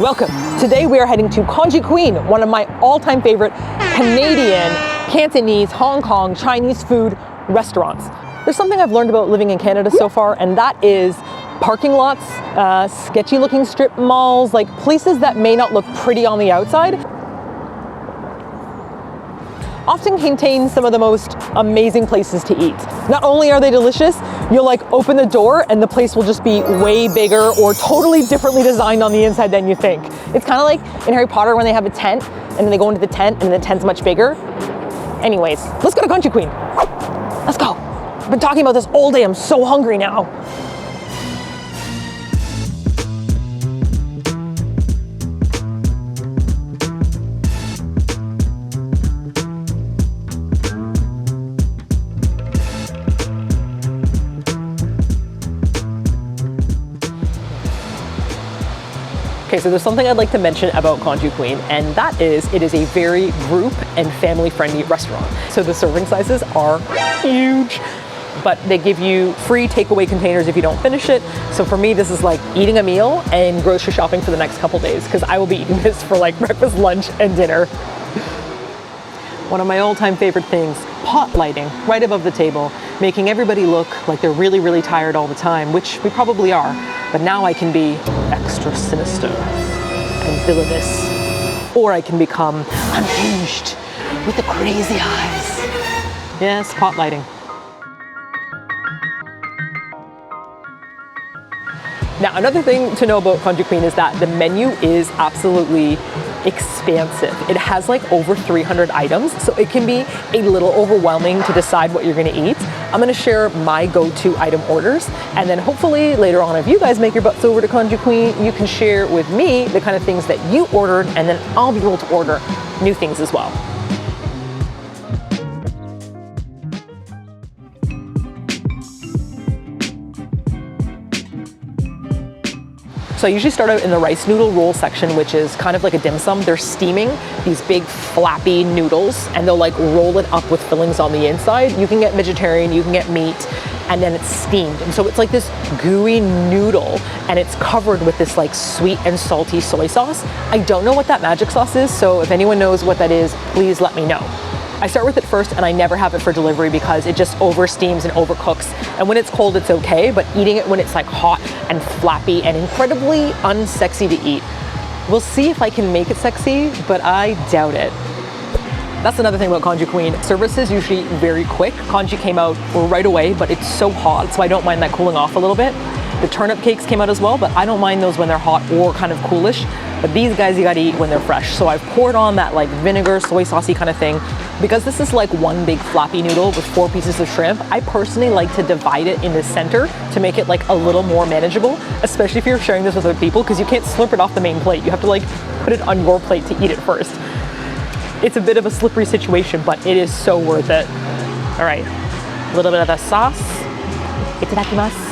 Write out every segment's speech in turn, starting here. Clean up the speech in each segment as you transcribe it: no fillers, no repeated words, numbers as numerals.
Welcome. Today we are heading to Congee, one of my all-time favorite Canadian, Cantonese, Hong Kong, Chinese food restaurants. There's something I've learned about living in Canada so far, and that is parking lots, sketchy looking strip malls, like places that may not look pretty on the outside, often contain some of the most amazing places to eat. Not only are they delicious, you'll like open the door and the place will just be way bigger or totally differently designed on the inside than you think. It's kind of like in Harry Potter when they have a tent and then they go into the tent and the tent's much bigger. Anyways, let's go to Congee. Let's go. I've been talking about this all day, I'm so hungry now. Okay, so there's something I'd like to mention about Congee, and that is it is a very group and family-friendly restaurant. So the serving sizes are huge, but they give you free takeaway containers if you don't finish it. So for me, this is like eating a meal and grocery shopping for the next couple days, because I will be eating this for like breakfast, lunch, and dinner. One of my all-time favorite things, pot lighting right above the table, making everybody look like they're really, really tired all the time, which we probably are. But now I can be extra sinister and villainous. Or I can become unhinged with the crazy eyes. Yes, pot lighting. Now, another thing to know about Congee is that the menu is absolutely expansive. It has like over 300 items, so it can be a little overwhelming to decide what you're gonna eat. I'm gonna share my go-to item orders, and then hopefully later on, if you guys make your butts over to Congee, you can share with me the kind of things that you ordered, and then I'll be able to order new things as well. So I usually start out in the rice noodle roll section, which is kind of like a dim sum. They're steaming these big flappy noodles and they'll like roll it up with fillings on the inside. You can get vegetarian, you can get meat, and then it's steamed. And so it's like this gooey noodle and it's covered with this like sweet and salty soy sauce. I don't know what that magic sauce is, so if anyone knows what that is, please let me know. I start with it first and I never have it for delivery because it just over steams and overcooks. And when it's cold, it's okay, but eating it when it's like hot and flappy and incredibly unsexy to eat. We'll see if I can make it sexy, but I doubt it. That's another thing about Congee. Service is usually very quick. Congee came out right away, but it's so hot, so I don't mind that cooling off a little bit. The turnip cakes came out as well, but I don't mind those when they're hot or kind of coolish. But these guys you gotta eat when they're fresh. So I've poured on that like vinegar, soy saucy kind of thing. Because this is like one big flappy noodle with 4 pieces of shrimp, I personally like to divide it in the center to make it like a little more manageable, especially if you're sharing this with other people, because you can't slurp it off the main plate. You have to like put it on your plate to eat it first. It's a bit of a slippery situation, but it is so worth it. All right, a little bit of the sauce. Itadakimasu.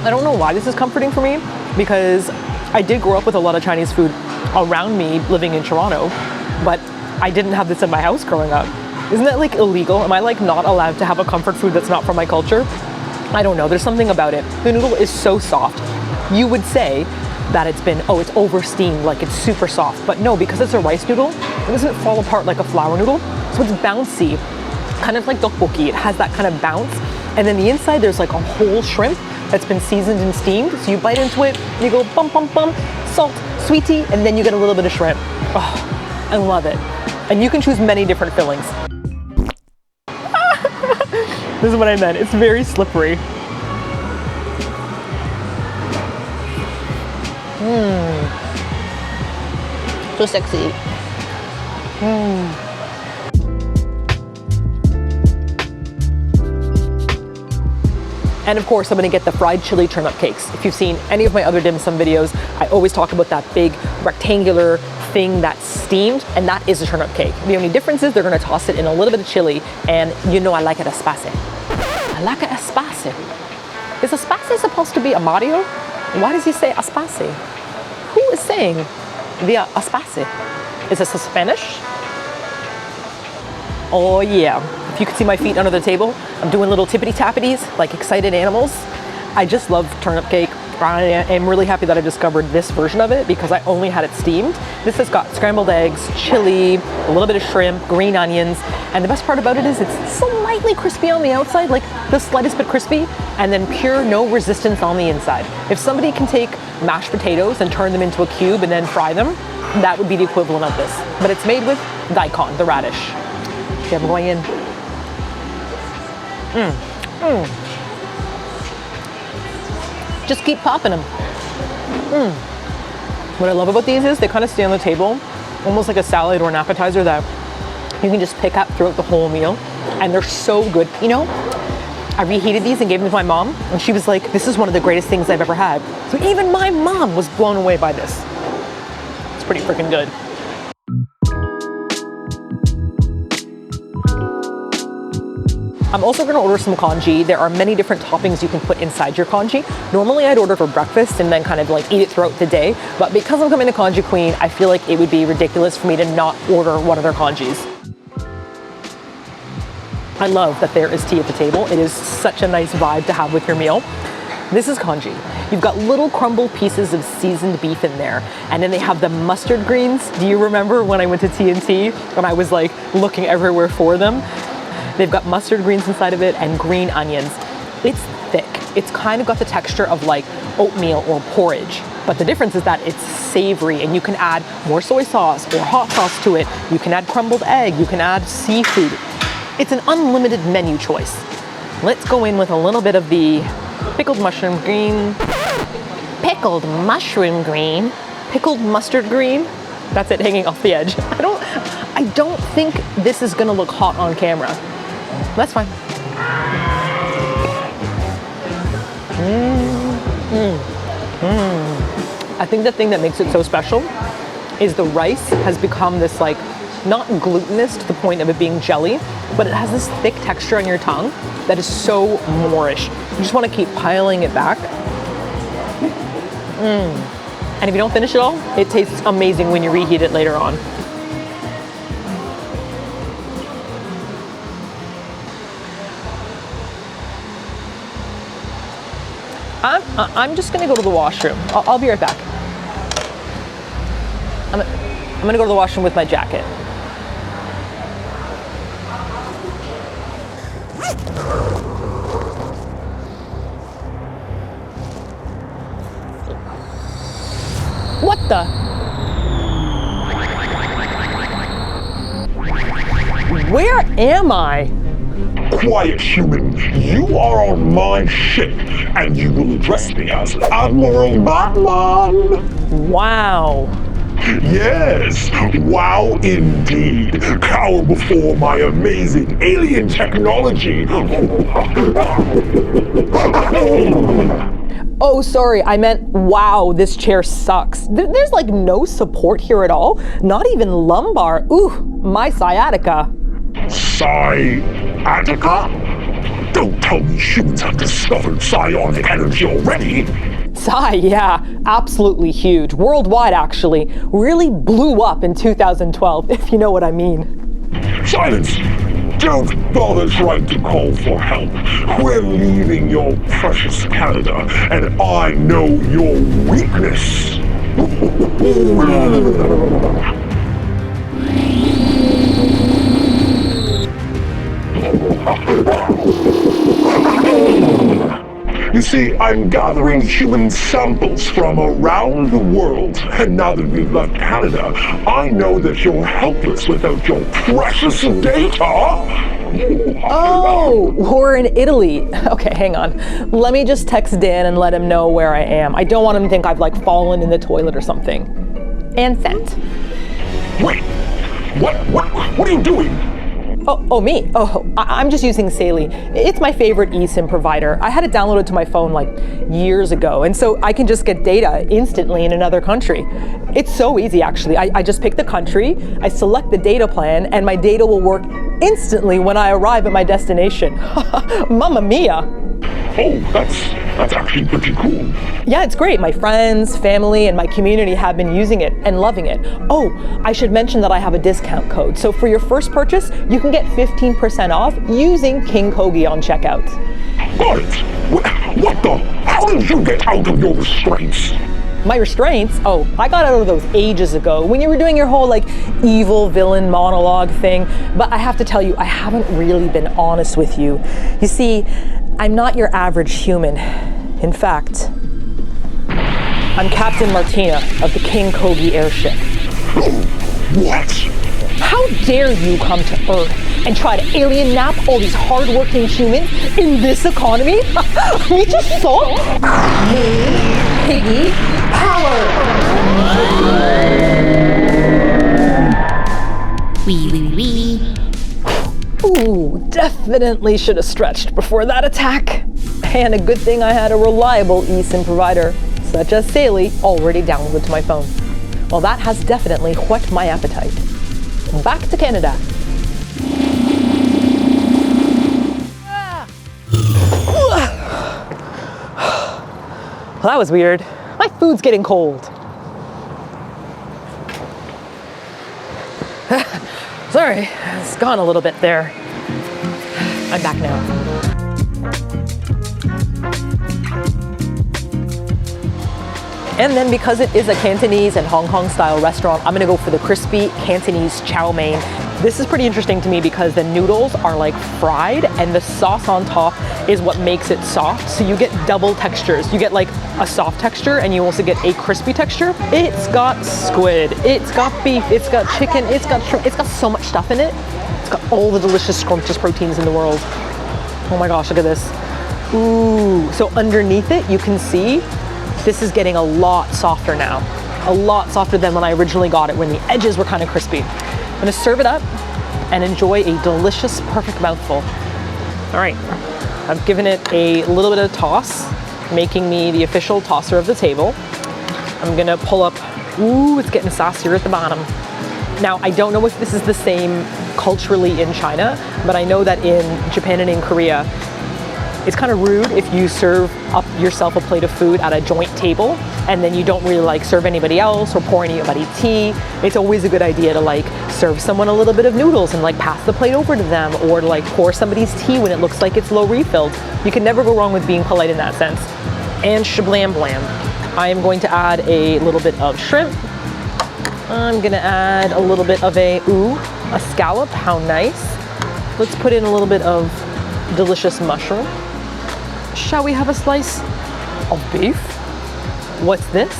I don't know why this is comforting for me, because I did grow up with a lot of Chinese food around me living in Toronto, but I didn't have this in my house growing up. Isn't that like illegal? Am I like not allowed to have a comfort food that's not from my culture? I don't know, there's something about it. The noodle is so soft. You would say that it's been, oh, it's over steamed, like it's super soft, but no, because it's a rice noodle, it doesn't fall apart like a flour noodle, so it's bouncy, kind of like tteokbokki. It has that kind of bounce, and then the inside there's like a whole shrimp that's been seasoned and steamed. So you bite into it, you go bum, bum, bum, salt, sweetie, and then you get a little bit of shrimp. Oh, I love it. And you can choose many different fillings. This is what I meant. It's very slippery. So sexy. And of course, I'm gonna get the fried chili turnip cakes. If you've seen any of my other dim sum videos, I always talk about that big rectangular thing that's steamed, and that is a turnip cake. The only difference is they're gonna toss it in a little bit of chili, and you know I like it spicy. I like it spicy. Is spicy supposed to be a Mario? Why does he say spicy? Who is saying the spicy? Is this Spanish? Oh yeah, If you could see my feet under the table, I'm doing little tippity-tappities, like excited animals. I just love turnip cake. I am really happy that I discovered this version of it because I only had it steamed. This has got scrambled eggs, chili, a little bit of shrimp, green onions, and the best part about it is it's slightly crispy on the outside, like the slightest bit crispy, and then pure no resistance on the inside. If somebody can take mashed potatoes and turn them into a cube and then fry them, that would be the equivalent of this. But it's made with daikon, the radish. Okay, I'm going in. Just keep popping them. What I love about these is they kind of stay on the table, almost like a salad or an appetizer that you can just pick up throughout the whole meal. And they're so good. You know, I reheated these and gave them to my mom, and she was like, this is one of the greatest things I've ever had. So even my mom was blown away by this. It's pretty freaking good. I'm also gonna order some congee. There are many different toppings you can put inside your congee. Normally I'd order for breakfast and then kind of like eat it throughout the day, but because I'm coming to Congee Queen, I feel like it would be ridiculous for me to not order one of their congees. I love that there is tea at the table. It is such a nice vibe to have with your meal. This is congee. You've got little crumbled pieces of seasoned beef in there, and then they have the mustard greens. Do you remember when I went to T&T and I was like looking everywhere for them? They've got mustard greens inside of it and green onions. It's thick. It's kind of got the texture of like oatmeal or porridge. But the difference is that it's savory and you can add more soy sauce or hot sauce to it. You can add crumbled egg. You can add seafood. It's an unlimited menu choice. Let's go in with a little bit of the pickled mushroom green. Pickled mushroom green? Pickled mustard green? That's it hanging off the edge. I don't think this is gonna look hot on camera. That's fine. I think the thing that makes it so special is the rice has become this like, not glutinous to the point of it being jelly, but it has this thick texture on your tongue that is so Moorish. You just wanna keep piling it back. And if you don't finish it all, it tastes amazing when you reheat it later on. I'm just gonna go to the washroom. I'll be right back. I'm gonna go to the washroom with my jacket. What the? Where am I? Quiet, human. You are on my ship, and you will address me as Admiral Batman. Wow. Yes, wow indeed. Cower before my amazing alien technology. Oh, sorry, I meant, wow, this chair sucks. There's like no support here at all. Not even lumbar. Ooh, my sciatica. Sciatica? Don't tell me humans have discovered psionic energy already. Psi, yeah, absolutely huge. Worldwide, actually. Really blew up in 2012, if you know what I mean. Silence! Don't bother trying to call for help. We're leaving your precious Canada, and I know your weakness. You see, I'm gathering human samples from around the world, and now that we've left Canada, I know that you're helpless without your precious data! Oh, we're in Italy. Okay, hang on. Let me just text Dan and let him know where I am. I don't want him to think I've like fallen in the toilet or something. And sent. Wait, what are you doing? Oh, me? Oh, I'm just using Saley. It's my favorite eSIM provider. I had it downloaded to my phone like years ago, and so I can just get data instantly in another country. It's so easy, actually. I just pick the country, I select the data plan, and my data will work instantly when I arrive at my destination. Mamma mia! Oh, that's actually pretty cool. Yeah, it's great. My friends, family, and my community have been using it and loving it. Oh, I should mention that I have a discount code. So for your first purchase, you can get 15% off using King Kogi on checkout. Got it. What the? How did you get out of your restraints? My restraints? Oh, I got out of those ages ago when you were doing your whole like evil villain monologue thing. But I have to tell you, I haven't really been honest with you. You see, I'm not your average human. In fact, I'm Captain Martina of the King Kogi airship. What? How dare you come to Earth and try to alien nap all these hardworking humans in this economy? We just saw Piggy power. Wee. Ooh, definitely should have stretched before that attack. And a good thing I had a reliable eSIM provider, such as Saley, already downloaded to my phone. Well, that has definitely whet my appetite. Back to Canada. Well, that was weird. My food's getting cold. Sorry, it's gone a little bit there. I'm back now. And then because it is a Cantonese and Hong Kong style restaurant, I'm gonna go for the crispy Cantonese chow mein. This is pretty interesting to me because the noodles are like fried and the sauce on top is what makes it soft. So you get double textures. You get like a soft texture and you also get a crispy texture. It's got squid, it's got beef, it's got chicken, it's got shrimp, it's got so much stuff in it. It's got all the delicious scrumptious proteins in the world. Oh my gosh, look at this. Ooh, so underneath it, you can see this is getting a lot softer now. A lot softer than when I originally got it when the edges were kind of crispy. I'm gonna serve it up and enjoy a delicious, perfect mouthful. All right, I've given it a little bit of toss, making me the official tosser of the table. I'm gonna pull up, ooh, it's getting saucier at the bottom. Now, I don't know if this is the same culturally in China, but I know that in Japan and in Korea, it's kind of rude if you serve up yourself a plate of food at a joint table and then you don't really like serve anybody else or pour anybody tea. It's always a good idea to like serve someone a little bit of noodles and like pass the plate over to them, or to like pour somebody's tea when it looks like it's low refilled. You can never go wrong with being polite in that sense. And shablam blam. I am going to add a little bit of shrimp. I'm gonna add a little bit of a scallop, how nice. Let's put in a little bit of delicious mushroom. Shall we have a slice of beef? What's this?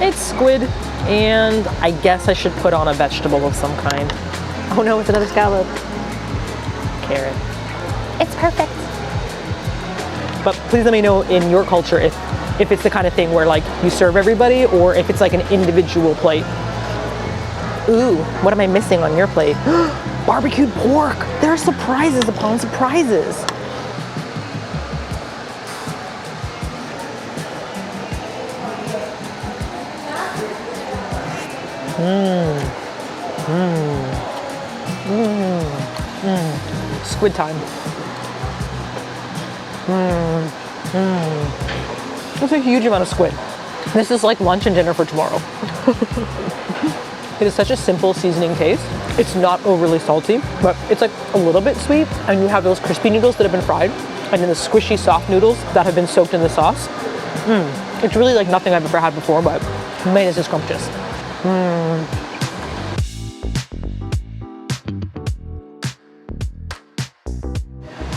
It's squid, and I guess I should put on a vegetable of some kind. Oh no, it's another scallop. Carrot. It's perfect. But please let me know in your culture if it's the kind of thing where like you serve everybody or if it's like an individual plate. Ooh, what am I missing on your plate? Barbecued pork. There are surprises upon surprises. Squid time. That's a huge amount of squid. This is like lunch and dinner for tomorrow. It is such a simple seasoning taste. It's not overly salty, but it's like a little bit sweet. And you have those crispy noodles that have been fried, and then the squishy soft noodles that have been soaked in the sauce. It's really like nothing I've ever had before, but man, this is scrumptious.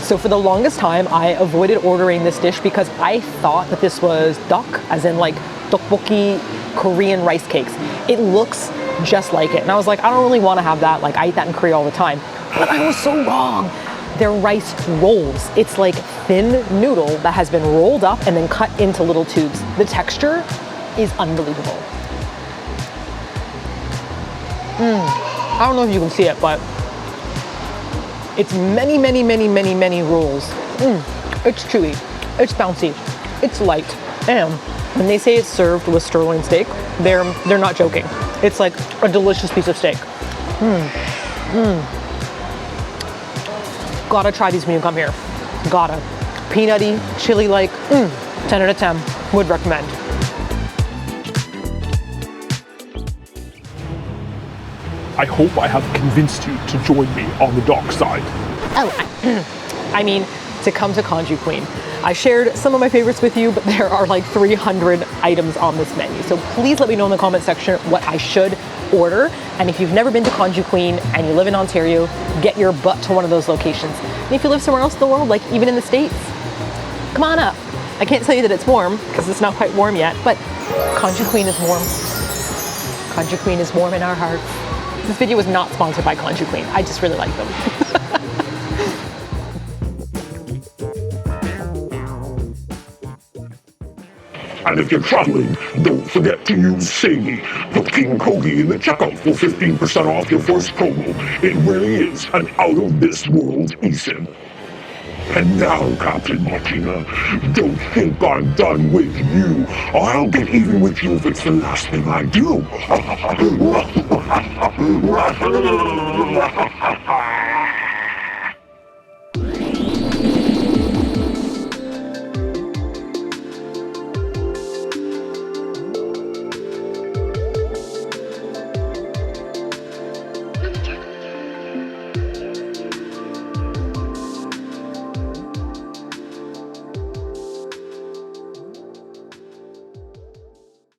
So for the longest time, I avoided ordering this dish because I thought that this was duck, as in like tteokbokki Korean rice cakes. It looks just like it. And I was like, I don't really want to have that. Like I eat that in Korea all the time. But I was so wrong. They're rice rolls. It's like thin noodle that has been rolled up and then cut into little tubes. The texture is unbelievable. I don't know if you can see it, but it's many, many, many, many, many rolls. It's chewy, it's bouncy, it's light. And when they say it's served with sirloin steak, they're not joking. It's like a delicious piece of steak. Gotta try these when you come here. Gotta. peanutty, chili-like. 10 out of 10. Would recommend. I hope I have convinced you to join me on the dark side. Oh, I mean, to come to Congee Queen. I shared some of my favorites with you, but there are like 300 items on this menu. So please let me know in the comment section what I should order. And if you've never been to Congee Queen and you live in Ontario, get your butt to one of those locations. And if you live somewhere else in the world, like even in the States, come on up. I can't tell you that it's warm because it's not quite warm yet, but Congee Queen is warm. Congee Queen is warm in our hearts. This video was not sponsored by Congee Queen. I just really like them. And if you're traveling, don't forget to use Sadie. Put King Kogi in the checkout for 15% off your first promo. It really is an out-of-this-world eSIM. And now, Captain Martina, don't think I'm done with you. I'll get even with you if it's the last thing I do.